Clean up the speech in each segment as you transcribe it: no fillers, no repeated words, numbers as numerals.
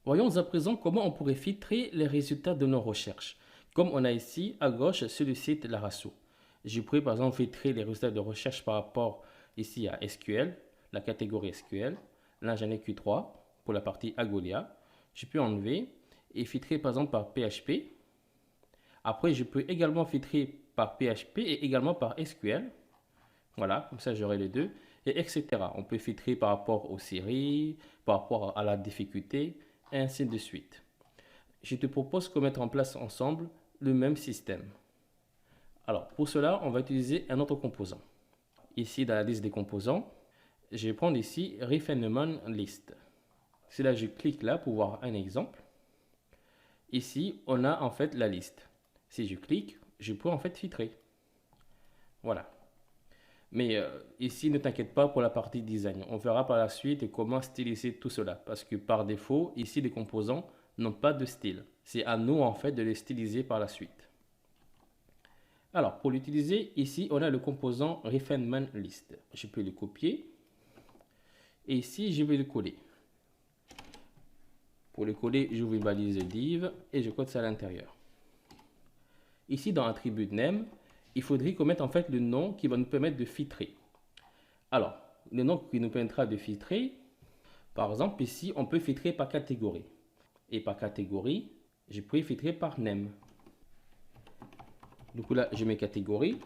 Voyons à présent comment on pourrait filtrer les résultats de nos recherches. Comme on a ici à gauche sur le site Larasso. Je pourrais par exemple filtrer les résultats de recherche par rapport ici à SQL, la catégorie SQL. Là j'en ai Q3 pour la partie Agolia. Je peux enlever et filtrer par exemple par PHP. Après je peux également filtrer par PHP et également par SQL. Voilà, comme ça j'aurai les deux, et etc. On peut filtrer par rapport aux séries, par rapport à la difficulté, et ainsi de suite. Je te propose qu'on mette en place ensemble le même système. Alors, pour cela, on va utiliser un autre composant. Ici, dans la liste des composants, je vais prendre ici Refinement List. Si là, je clique là pour voir un exemple. Ici, on a en fait la liste. Si je clique, je peux en fait filtrer. Voilà. Mais ici, ne t'inquiète pas pour la partie design. On verra par la suite comment styliser tout cela. Parce que par défaut, ici, les composants n'ont pas de style. C'est à nous, en fait, de les styliser par la suite. Alors, pour l'utiliser, ici, on a le composant Refinement List. Je peux le copier. Et ici, je vais le coller. Pour le coller, j'ouvre une balise div et je code ça à l'intérieur. Ici, dans attribut name, il faudrait qu'on mette en fait le nom qui va nous permettre de filtrer. Alors, le nom qui nous permettra de filtrer, par exemple, ici, on peut filtrer par catégorie. Et par catégorie, je peux filtrer par name. Du coup, là, je mets catégorie,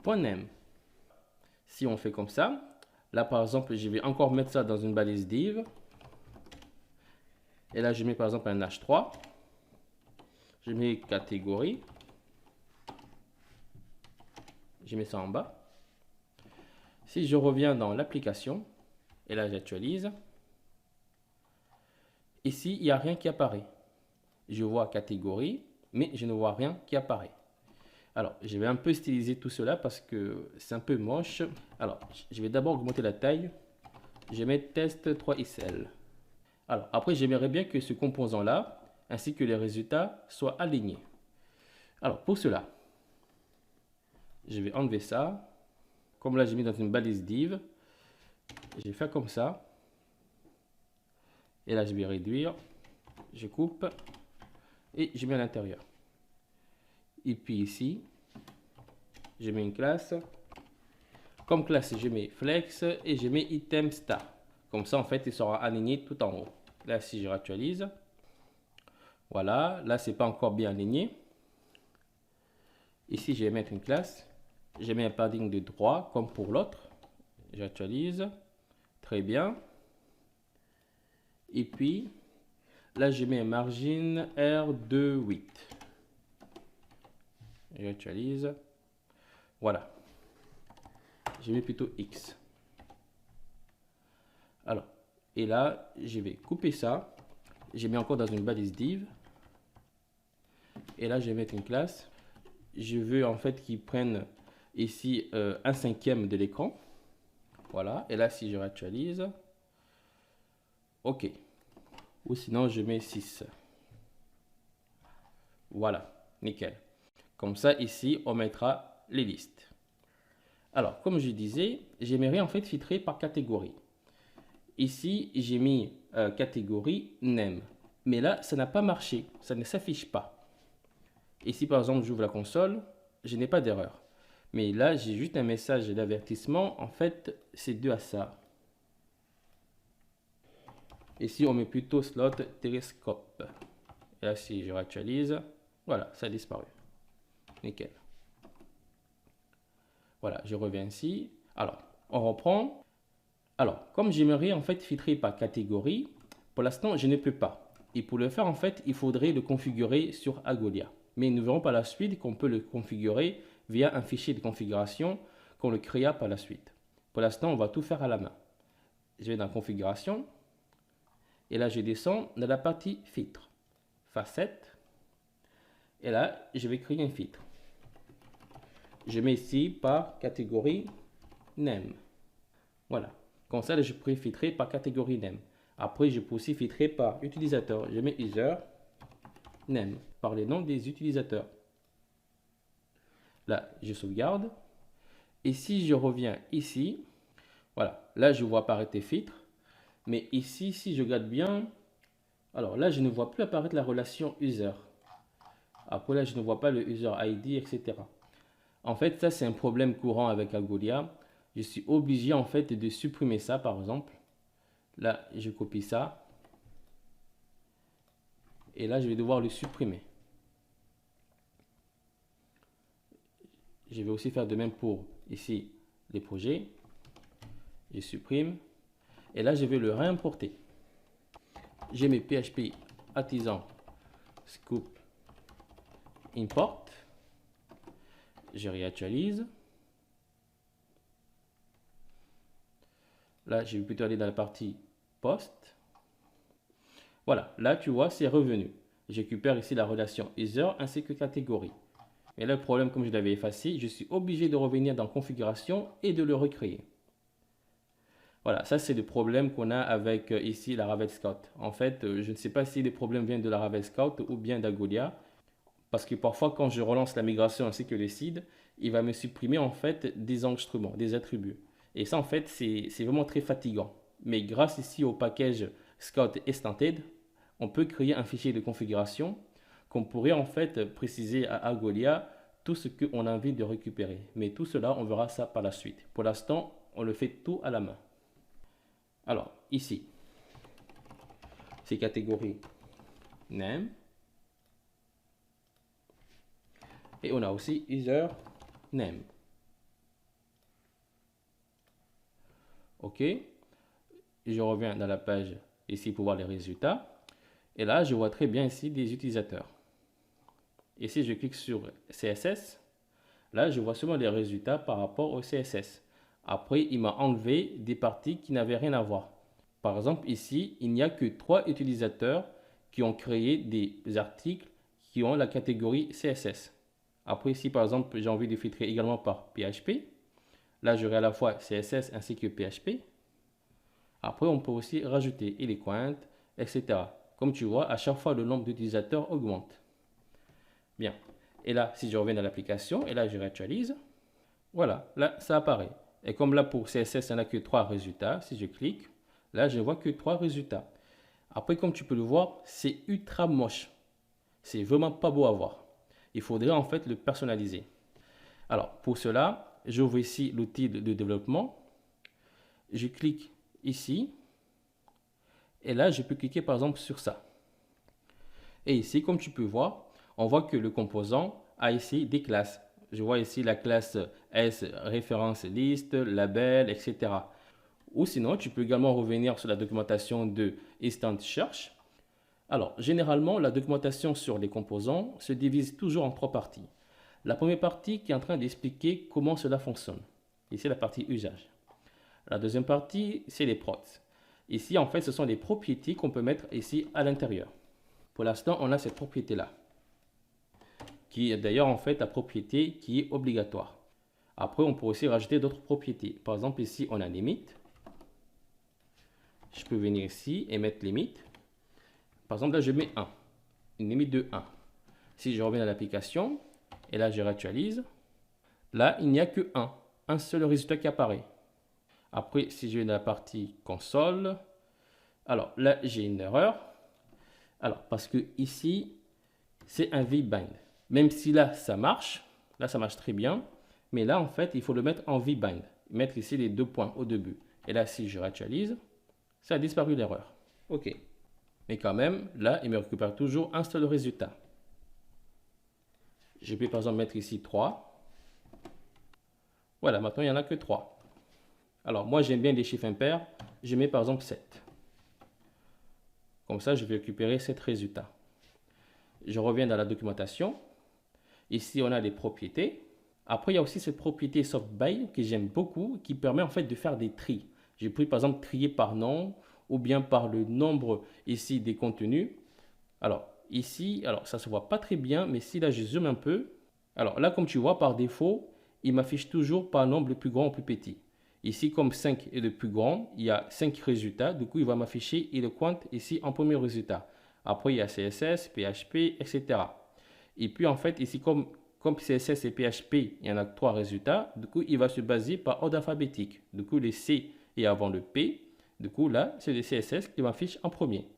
.name. Si on fait comme ça, là, par exemple, je vais encore mettre ça dans une balise div. Et là, je mets par exemple un H3. Je mets catégorie. Je mets ça en bas. Si je reviens dans l'application, et là j'actualise, ici il n'y a rien qui apparaît. Je vois catégorie, mais je ne vois rien qui apparaît. Alors, je vais un peu styliser tout cela parce que c'est un peu moche. Alors, je vais d'abord augmenter la taille. Je mets test 3XL. Alors, après, j'aimerais bien que ce composant-là, ainsi que les résultats, soient alignés. Alors, pour cela, je vais enlever ça. Comme là, j'ai mis dans une balise div, je vais faire comme ça. Et là, je vais réduire. Je coupe. Et je mets à l'intérieur. Et puis ici, je mets une classe. Comme classe, je mets flex et je mets item star. Comme ça, en fait, il sera aligné tout en haut. Là, si je réactualise, voilà. Là, c'est pas encore bien aligné. Ici, je vais mettre une classe. Je mets un padding de droit comme pour l'autre. J'actualise. Très bien. Et puis, là, je mets un margin R28. J'actualise. Voilà. Je mets plutôt X. Alors, et là, je vais couper ça. Je mets encore dans une balise div. Et là, je vais mettre une classe. Je veux en fait qu'ils prennent ici 1/5 de l'écran. Voilà. Et là, si je réactualise, OK. Ou sinon, je mets 6. Voilà. Nickel. Comme ça, ici, on mettra les listes. Alors, comme je disais, j'aimerais en fait filtrer par catégorie. Ici, j'ai mis catégorie name. Mais là, ça n'a pas marché. Ça ne s'affiche pas. Ici, par exemple, j'ouvre la console. Je n'ai pas d'erreur. Mais là, j'ai juste un message d'avertissement. En fait, c'est dû à ça. Ici, on met plutôt slot télescope. Et là, si je réactualise, voilà, ça a disparu. Nickel. Voilà, je reviens ici. Alors, on reprend. Alors, comme j'aimerais en fait filtrer par catégorie, pour l'instant, je ne peux pas. Et pour le faire, en fait, il faudrait le configurer sur Agolia. Mais nous verrons par la suite qu'on peut le configurer via un fichier de configuration qu'on le créa par la suite. Pour l'instant, on va tout faire à la main. Je vais dans configuration. Et là, je descends dans la partie filtre. Facette. Et là, je vais créer un filtre. Je mets ici par catégorie name. Voilà. Comme ça, je peux filtrer par catégorie name. Après, je peux aussi filtrer par utilisateur. Je mets user name par les noms des utilisateurs. Là, je sauvegarde. Et si je reviens ici, voilà. Là, je vois apparaître les filtres. Mais ici, si je regarde bien, Alors là, je ne vois plus apparaître la relation user. Après là, je ne vois pas le user ID, etc. En fait, ça, c'est un problème courant avec Algolia. Je suis obligé, en fait, de supprimer ça, par exemple. Là, je copie ça. Et là, je vais devoir le supprimer. Je vais aussi faire de même pour, ici, les projets. Je supprime. Et là, je vais le réimporter. J'ai mes PHP artisan scoop import. Je réactualise. Là, je vais plutôt aller dans la partie post. Voilà, là, tu vois, c'est revenu. Je récupère ici la relation user ainsi que catégorie. Mais là, le problème, comme je l'avais effacé, je suis obligé de revenir dans configuration et de le recréer. Voilà, ça c'est le problème qu'on a avec ici la Ravel Scout. En fait, je ne sais pas si les problèmes viennent de la Ravel Scout ou bien d'Algolia. Parce que parfois, quand je relance la migration ainsi que le seed, il va me supprimer en fait des enregistrements, des attributs. Et ça, en fait, c'est vraiment très fatigant. Mais grâce ici au package Scout Instanted, on peut créer un fichier de configuration qu'on pourrait en fait préciser à Algolia tout ce qu'on a envie de récupérer. Mais tout cela, on verra ça par la suite. Pour l'instant, on le fait tout à la main. Alors, ici, c'est catégorie name. Et on a aussi user name. OK. Je reviens dans la page ici pour voir les résultats. Et là, je vois très bien ici des utilisateurs. Et si je clique sur CSS, là, je vois seulement les résultats par rapport au CSS. Après, il m'a enlevé des parties qui n'avaient rien à voir. Par exemple, ici, il n'y a que 3 utilisateurs qui ont créé des articles qui ont la catégorie CSS. Après, ici, par exemple, j'ai envie de filtrer également par PHP. Là, j'aurai à la fois CSS ainsi que PHP. Après, on peut aussi rajouter Eloquent, etc. Comme tu vois, à chaque fois, le nombre d'utilisateurs augmente. Bien. Et là, si je reviens dans l'application, et là, je réactualise. Voilà, là, ça apparaît. Et comme là, pour CSS, il n'y en a que 3 résultats. Si je clique, là, je ne vois que 3 résultats. Après, comme tu peux le voir, c'est ultra moche. C'est vraiment pas beau à voir. Il faudrait en fait le personnaliser. Alors, pour cela, j'ouvre ici l'outil de développement. Je clique ici. Et là, je peux cliquer par exemple sur ça. Et ici, comme tu peux voir, on voit que le composant a ici des classes. Je vois ici la classe S, référence liste, label, etc. Ou sinon, tu peux également revenir sur la documentation de Instant Search. Alors, généralement, la documentation sur les composants se divise toujours en 3 parties. La première partie qui est en train d'expliquer comment cela fonctionne. Ici, la partie usage. La deuxième partie, c'est les prods. Ici, en fait, ce sont les propriétés qu'on peut mettre ici à l'intérieur. Pour l'instant, on a cette propriété-là, qui est d'ailleurs en fait la propriété qui est obligatoire. Après, on peut aussi rajouter d'autres propriétés. Par exemple, ici, on a limite. Je peux venir ici et mettre limite. Par exemple, là, je mets 1. Une limite de 1. Si je reviens à l'application, et là, je réactualise, là, il n'y a que 1. Un seul résultat qui apparaît. Après, si je vais dans la partie console, alors là, j'ai une erreur. Alors, parce que ici, c'est un vbind. Même si là, ça marche très bien. Mais là, en fait, il faut le mettre en vbind. Mettre ici les 2 points au début. Et là, si je réactualise, ça a disparu l'erreur. OK. Mais quand même, là, il me récupère toujours un seul résultat. Je peux par exemple mettre ici 3. Voilà, maintenant, il n'y en a que 3. Alors, moi, j'aime bien les chiffres impairs. Je mets par exemple 7. Comme ça, je vais récupérer 7 résultats. Je reviens dans la documentation. Ici, on a les propriétés. Après, il y a aussi cette propriété softBy que j'aime beaucoup, qui permet en fait de faire des tris. J'ai pris par exemple trier par nom ou bien par le nombre ici des contenus. Alors, ici, ça ne se voit pas très bien, mais si là, je zoome un peu. Alors là, comme tu vois, par défaut, il m'affiche toujours par nombre le plus grand ou plus petit. Ici, comme 5 est le plus grand, il y a 5 résultats. Du coup, il va m'afficher Eloquent ici en premier résultat. Après, il y a CSS, PHP, etc. Et puis, en fait, ici, comme CSS et PHP, il y en a 3 résultats. Du coup, il va se baser par ordre alphabétique. Du coup, le C est avant le P. Du coup, là, c'est le CSS qui m'affiche en premier.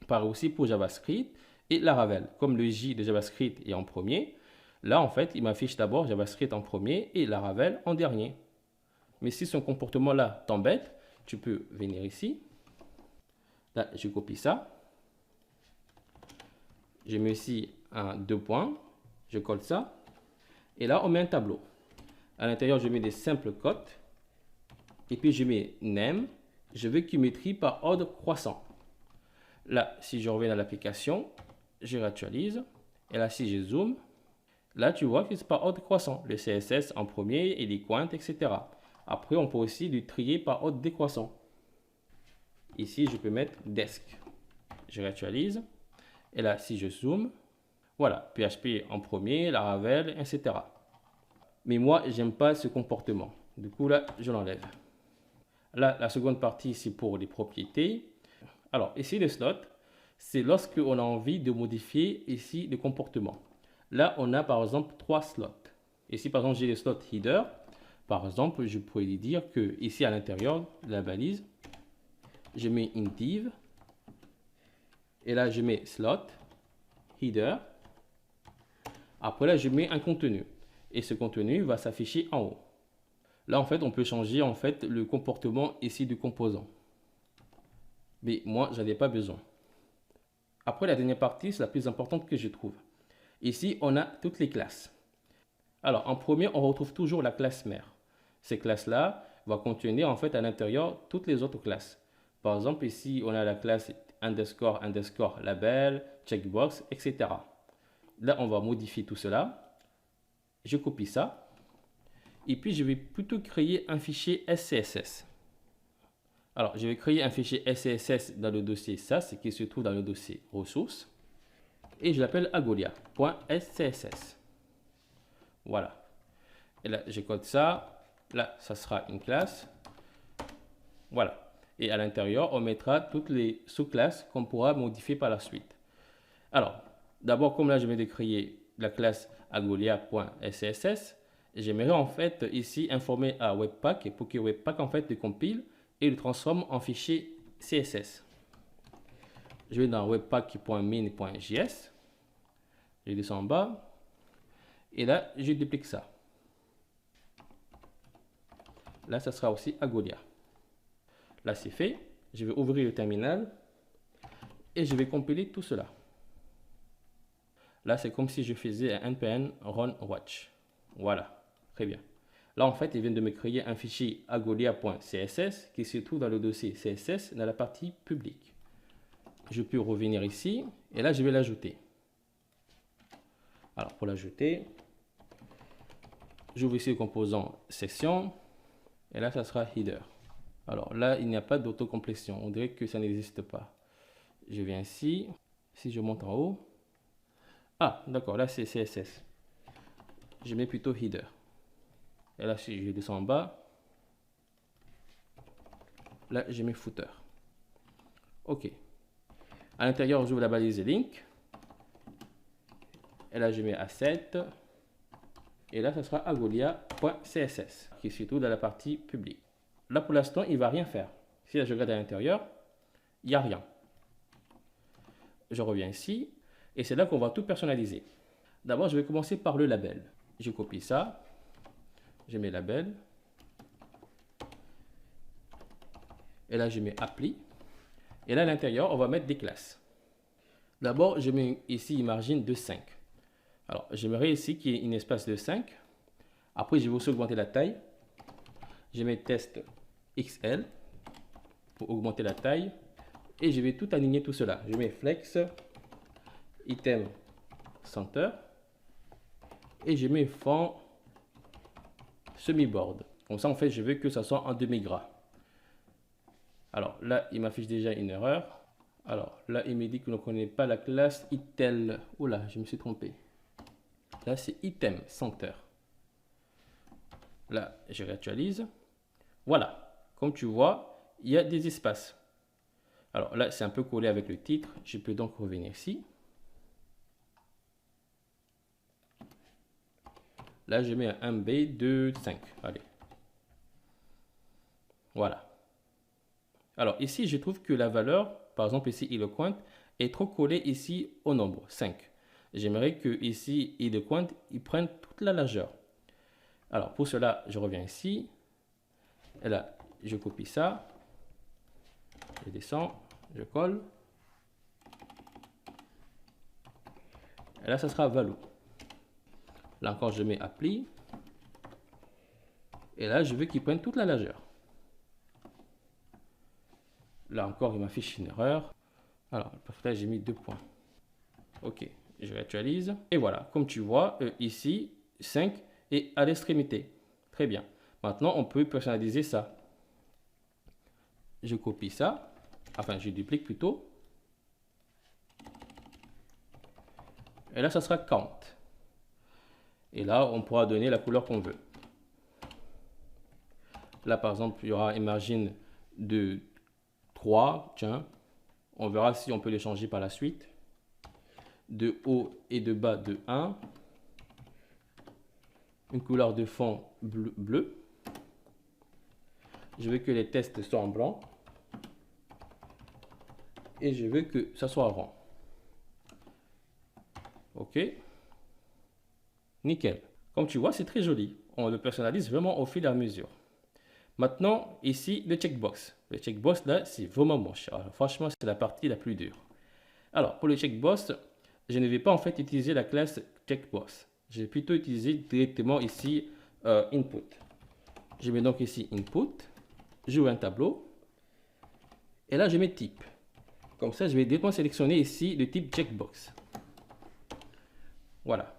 Pareil aussi pour JavaScript et Laravel. Comme le J de JavaScript est en premier, là, en fait, il m'affiche d'abord JavaScript en premier et Laravel en dernier. Mais si ce comportement-là t'embête, tu peux venir ici. Là, je copie ça. Je mets ici un 2 points. Je colle ça. Et là, on met un tableau. À l'intérieur, je mets des simples cotes. Et puis, je mets name. Je veux qu'il m'écrit par ordre croissant. Là, si je reviens à l'application, je réactualise. Et là, si je zoome, là, tu vois que c'est par ordre croissant. Le CSS en premier et les pointes, etc. Après, on peut aussi le trier par ordre décroissant. Ici, je peux mettre desk. Je réactualise. Et là, si je zoome, voilà, PHP en premier, Laravel, etc. Mais moi, j'aime pas ce comportement. Du coup, là, je l'enlève. Là, la seconde partie, c'est pour les propriétés. Alors, ici, le slot, c'est lorsque on a envie de modifier ici le comportement. Là, on a par exemple 3 slots. Ici, par exemple, j'ai le slot header. Par exemple, je pourrais lui dire que ici, à l'intérieur de la balise, je mets une div. Et là, je mets slot, header. Après, là, je mets un contenu. Et ce contenu va s'afficher en haut. Là, en fait, on peut changer en fait le comportement ici du composant. Mais moi, je n'en ai pas besoin. Après, la dernière partie, c'est la plus importante que je trouve. Ici, on a toutes les classes. Alors, en premier, on retrouve toujours la classe mère. Ces classes-là vont contenir en fait à l'intérieur toutes les autres classes. Par exemple, ici, on a la classe underscore, underscore, label, checkbox, etc. Là, on va modifier tout cela. Je copie ça. Et puis, je vais plutôt créer un fichier SCSS. Alors, je vais créer un fichier SCSS dans le dossier SAS qui se trouve dans le dossier ressources. Et je l'appelle agolia.scss. Voilà. Et là, je code ça. Là, ça sera une classe. Voilà. Et à l'intérieur, on mettra toutes les sous-classes qu'on pourra modifier par la suite. Alors, d'abord, comme là, je viens de créer la classe agolia.scss, j'aimerais en fait ici informer à Webpack pour que Webpack en fait le compile et le transforme en fichier CSS. Je vais dans webpack.min.js. Je descends en bas. Et là, je duplique ça. Là, ça sera aussi Agolia. Là, c'est fait. Je vais ouvrir le terminal. Et je vais compiler tout cela. Là, c'est comme si je faisais un npm run watch. Voilà. Très bien. Là, en fait, il vient de me créer un fichier agolia.css qui se trouve dans le dossier CSS dans la partie publique. Je peux revenir ici et là, je vais l'ajouter. Alors, pour l'ajouter, j'ouvre ici le composant section et là, ça sera header. Alors là, il n'y a pas d'autocomplétion. On dirait que ça n'existe pas. Je viens ici. Si je monte en haut. Ah, d'accord, là, c'est CSS. Je mets plutôt header. Et là, si je descends en bas, là, je mets footer. OK. À l'intérieur, j'ouvre la balise link. Et là, je mets asset. Et là, ça sera agolia.css, qui se trouve dans la partie publique. Là, pour l'instant, il ne va rien faire. Si là, je regarde à l'intérieur, il n'y a rien. Je reviens ici. Et c'est là qu'on va tout personnaliser. D'abord, je vais commencer par le label. Je copie ça. Je mets label. Et là, je mets appli. Et là, à l'intérieur, on va mettre des classes. D'abord, je mets ici une margine de 5. Alors, j'aimerais ici qu'il y ait une espace de 5. Après, je vais aussi augmenter la taille. Je mets test XL pour augmenter la taille. Et je vais tout aligner tout cela. Je mets flex, item center. Et je mets fond semi-board. Comme ça, en fait, je veux que ça soit en demi-gras. Alors là, il m'affiche déjà une erreur. Alors là, il me dit que ne connaît pas la classe itel. Oula, je me suis trompé. Là, c'est item center. Là, je réactualise. Voilà. Comme tu vois, il y a des espaces. Alors là, c'est un peu collé avec le titre. Je peux donc revenir ici. Là, je mets un MB de 5. Allez. Voilà. Alors ici, je trouve que la valeur par exemple ici, HealingPoint est trop collé ici au nombre 5. J'aimerais que ici, HealingPoint, il prenne toute la largeur. Alors, pour cela, je reviens ici. Et là, je copie ça. Je descends, je colle. Et là, ça sera value. Là encore, je mets appli. Et là, je veux qu'il prenne toute la largeur. Là encore, il m'affiche une erreur. Alors, là, j'ai mis 2 points. OK, je réactualise. Et voilà, comme tu vois, ici, 5 est à l'extrémité. Très bien. Maintenant, on peut personnaliser ça. Je copie ça. Enfin, je duplique plutôt. Et là, ça sera count. Et là, on pourra donner la couleur qu'on veut. Là, par exemple, il y aura une margine de 3. Tiens, on verra si on peut les changer par la suite. De haut et de bas de 1. Une couleur de fond bleu. Je veux que les tests soient en blanc. Et je veux que ça soit rond. OK. Nickel. Comme tu vois, c'est très joli. On le personnalise vraiment au fil et à mesure. Maintenant, ici, le checkbox. Le checkbox, là, c'est vraiment moche. Alors, franchement, c'est la partie la plus dure. Alors, pour le checkbox, je ne vais pas en fait utiliser la classe checkbox. Je vais plutôt utiliser directement ici input. Je mets donc ici input. J'ouvre un tableau. Et là, je mets type. Comme ça, je vais directement sélectionner ici le type checkbox. Voilà.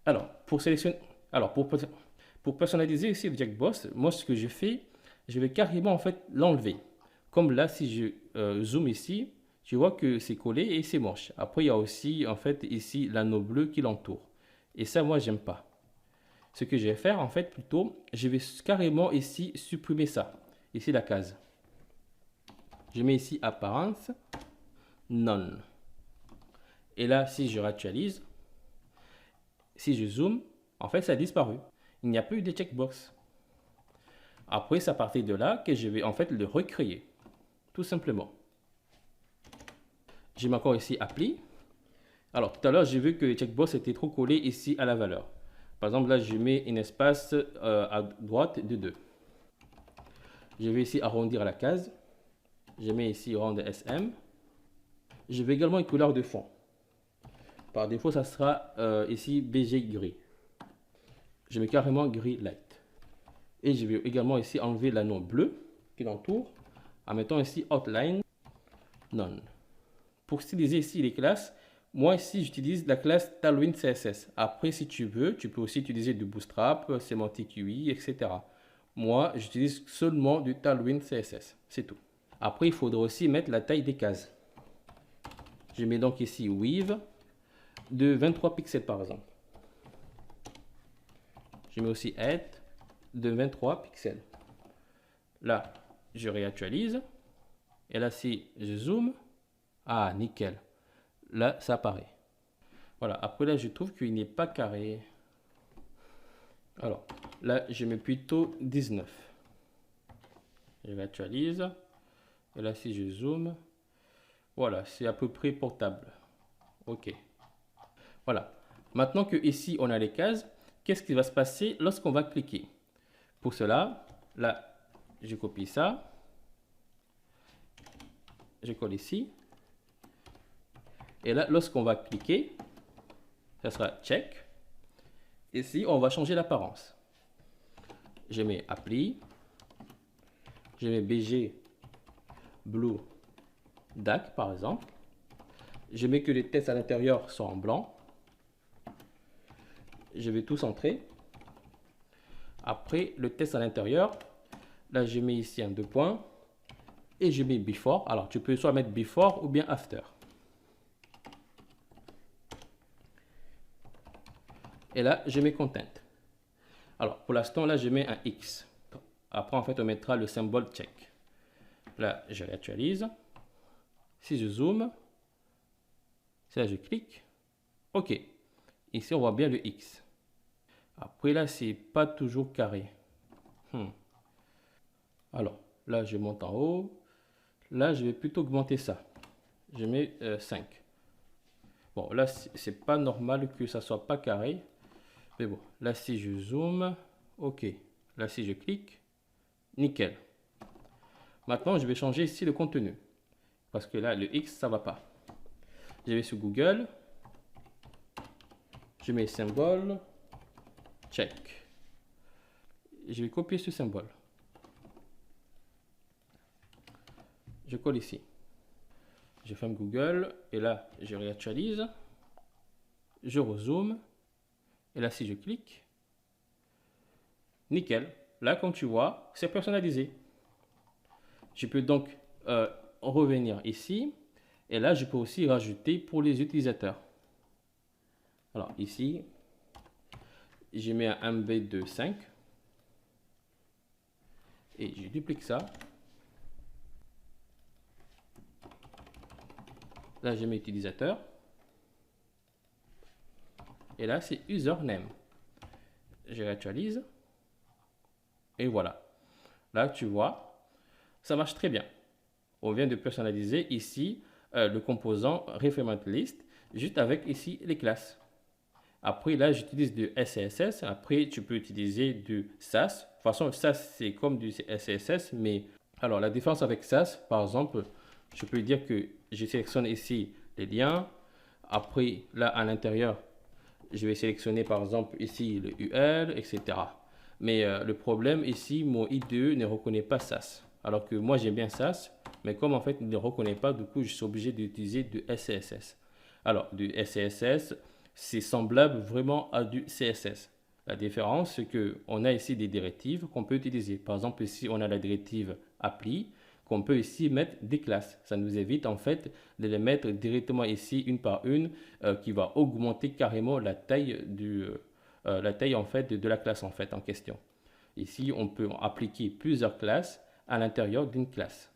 Alors, pour personnaliser ici le checkbox, moi, ce que je fais, je vais carrément en fait l'enlever. Comme là, si je zoome ici, tu vois que c'est collé et c'est moche. Après, il y a aussi en fait ici l'anneau bleu qui l'entoure. Et ça, moi, j'aime pas. Ce que je vais faire, en fait, plutôt, je vais carrément ici supprimer ça. Ici, la case. Je mets ici apparence, none. Et là, si je réactualise, si je zoome, en fait, ça a disparu. Il n'y a plus de checkbox. Après, c'est à partir de là que je vais en fait le recréer. Tout simplement. Je mets encore ici appli. Alors, tout à l'heure, j'ai vu que le checkbox était trop collé ici à la valeur. Par exemple, là, je mets un espace à droite de 2. Je vais ici arrondir la case. Je mets ici rond SM. Je vais également une couleur de fond. Par défaut, ça sera ici BG gris. Je mets carrément gris light. Et je vais également ici enlever l'anneau bleu qui l'entoure en mettant ici outline none. Pour styliser ici les classes, moi ici j'utilise la classe Tailwind CSS. Après, si tu veux, tu peux aussi utiliser du Bootstrap, Semantic UI, etc. Moi, j'utilise seulement du Tailwind CSS. C'est tout. Après, il faudra aussi mettre la taille des cases. Je mets donc ici width de 23 pixels par exemple. Je mets aussi height de 23 pixels. Là, je réactualise. Et là, si je zoome, ah, nickel. Là, ça apparaît. Voilà, après là, je trouve qu'il n'est pas carré. Alors, là, je mets plutôt 19. Je réactualise. Et là, si je zoome, voilà, c'est à peu près portable. OK. Voilà. Maintenant que ici, on a les cases, qu'est-ce qui va se passer lorsqu'on va cliquer? Pour cela, là, je copie ça. Je colle ici. Et là, lorsqu'on va cliquer, ça sera check. Ici, on va changer l'apparence. Je mets appli. Je mets BG blue dark par exemple. Je mets que les textes à l'intérieur sont en blanc. Je vais tout centrer. Après, le texte à l'intérieur, là, je mets ici un 2 points. Et je mets before. Alors, tu peux soit mettre before ou bien after. Et là, je mets content. Alors, pour l'instant, là, je mets un X. Après, en fait, on mettra le symbole check. Là, je réactualise. Si je zoome, là, je clique. OK. Ici, on voit bien le X. Après, là, c'est pas toujours carré. Alors, Là, je monte en haut. Là, je vais plutôt augmenter ça. Je mets 5. Bon, là, c'est pas normal que ça soit pas carré. Mais bon, là, si je zoome, ok. Là, si je clique, nickel. Maintenant, je vais changer ici le contenu. Parce que là, le X, ça va pas. Je vais sur Google. Je mets symbole. Check. Je vais copier ce symbole. Je colle ici. Je ferme Google. Et là, je réactualise. Je rezoome. Et là, si je clique, nickel. Là, comme tu vois, c'est personnalisé. Je peux donc revenir ici. Et là, je peux aussi rajouter pour les utilisateurs. Alors, ici, je mets un MB de 5. Et je duplique ça. Là, je mets utilisateur. Et là, c'est username. Je réactualise. Et voilà. Là, tu vois, ça marche très bien. On vient de personnaliser ici le composant referment list, juste avec ici les classes. Après, là, j'utilise du SCSS. Après, tu peux utiliser du SAS. De toute façon, SAS, c'est comme du SCSS. Mais alors, la différence avec SAS, par exemple, je peux dire que je sélectionne ici les liens. Après, là, à l'intérieur, je vais sélectionner, par exemple, ici le UL, etc. Mais le problème ici, mon IDE ne reconnaît pas SAS. Alors que moi, j'aime bien SAS. Mais comme en fait, il ne reconnaît pas, du coup, je suis obligé d'utiliser du SCSS. Alors, du SCSS, c'est semblable vraiment à du CSS. La différence, c'est qu'on a ici des directives qu'on peut utiliser. Par exemple, ici, on a la directive appli, qu'on peut ici mettre des classes. Ça nous évite en fait de les mettre directement ici, une par une, qui va augmenter carrément la taille, en fait, de la classe en fait en question. Ici, on peut appliquer plusieurs classes à l'intérieur d'une classe.